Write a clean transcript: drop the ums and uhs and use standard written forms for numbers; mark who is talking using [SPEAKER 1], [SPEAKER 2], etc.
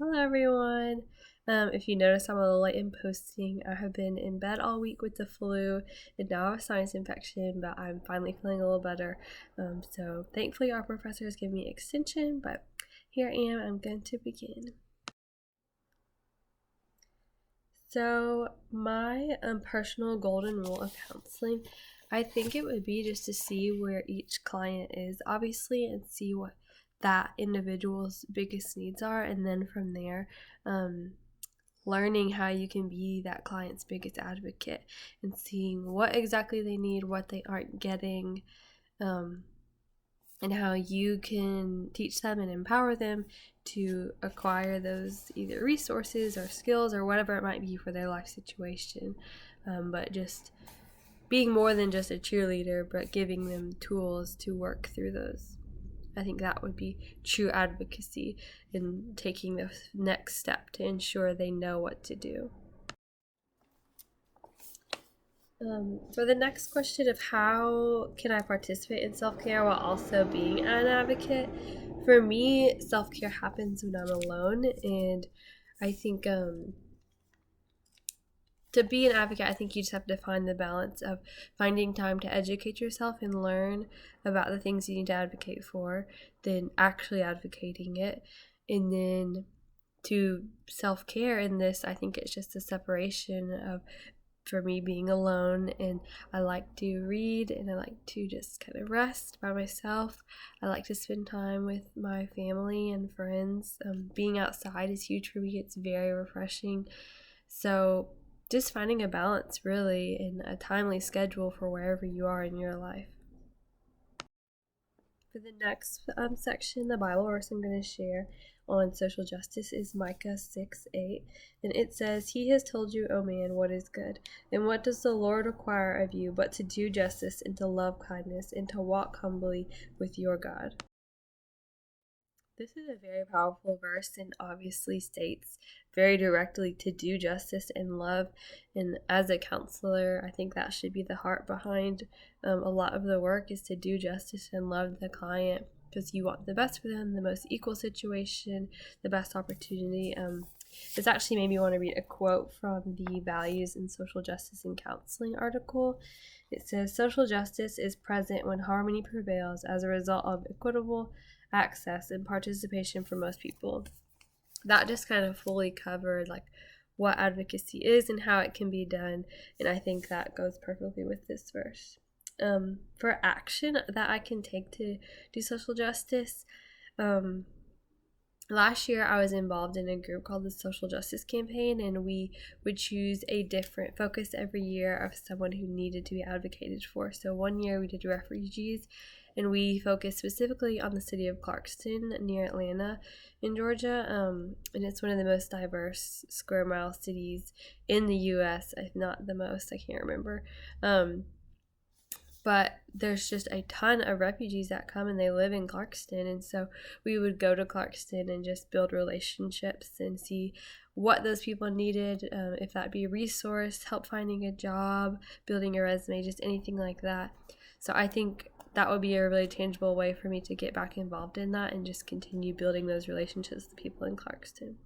[SPEAKER 1] Hello everyone. If you notice I'm a little late in posting, I have been in bed all week with the flu and now I have a sinus infection, but I'm finally feeling a little better. So thankfully our professors gave me extension, but here I am, I'm going to begin. So my personal golden rule of counseling, I think it would be just to see where each client is, obviously, and see what that individual's biggest needs are, and then from there, learning how you can be that client's biggest advocate and seeing what exactly they need, what they aren't getting, and how you can teach them and empower them to acquire those either resources or skills or whatever it might be for their life situation. But just being more than just a cheerleader, but giving them tools to work through those. I think that would be true advocacy in taking the next step to ensure they know what to do. For the next question of how can I participate in self-care while also being an advocate, for me, self-care happens when I'm alone, and I think to be an advocate, I think you just have to find the balance of finding time to educate yourself and learn about the things you need to advocate for, then actually advocating it, and then to self-care in this, I think it's just a separation of, for me, being alone, and I like to read and I like to just kind of rest by myself. I like to spend time with my family and friends. Being outside is huge for me. It's very refreshing. So just finding a balance, really, and a timely schedule for wherever you are in your life. For the next section, the Bible verse I'm going to share on social justice is Micah 6:8, and it says, "He has told you, O man, what is good, and what does the Lord require of you but to do justice and to love kindness and to walk humbly with your God." This is a very powerful verse and obviously states very directly to do justice and love. And as a counselor, I think that should be the heart behind a lot of the work, is to do justice and love the client because you want the best for them, the most equal situation, the best opportunity. This actually made me want to read a quote from the Values in Social Justice and Counseling article. It says, "Social justice is present when harmony prevails as a result of equitable access and participation for most people." That just kind of fully covered like what advocacy is and how it can be done, and I think that goes perfectly with this verse. For action that I can take to do social justice, last year I was involved in a group called the Social Justice Campaign, and we would choose a different focus every year of someone who needed to be advocated for. So one year we did refugees, and we focused specifically on the city of Clarkston near Atlanta in Georgia, and it's one of the most diverse square mile cities in the U.S., if not the most, I can't remember. But there's just a ton of refugees that come and they live in Clarkston, and so we would go to Clarkston and just build relationships and see what those people needed, if that be a resource, help finding a job, building a resume, just anything like that. So I think that would be a really tangible way for me to get back involved in that and just continue building those relationships with people in Clarkston.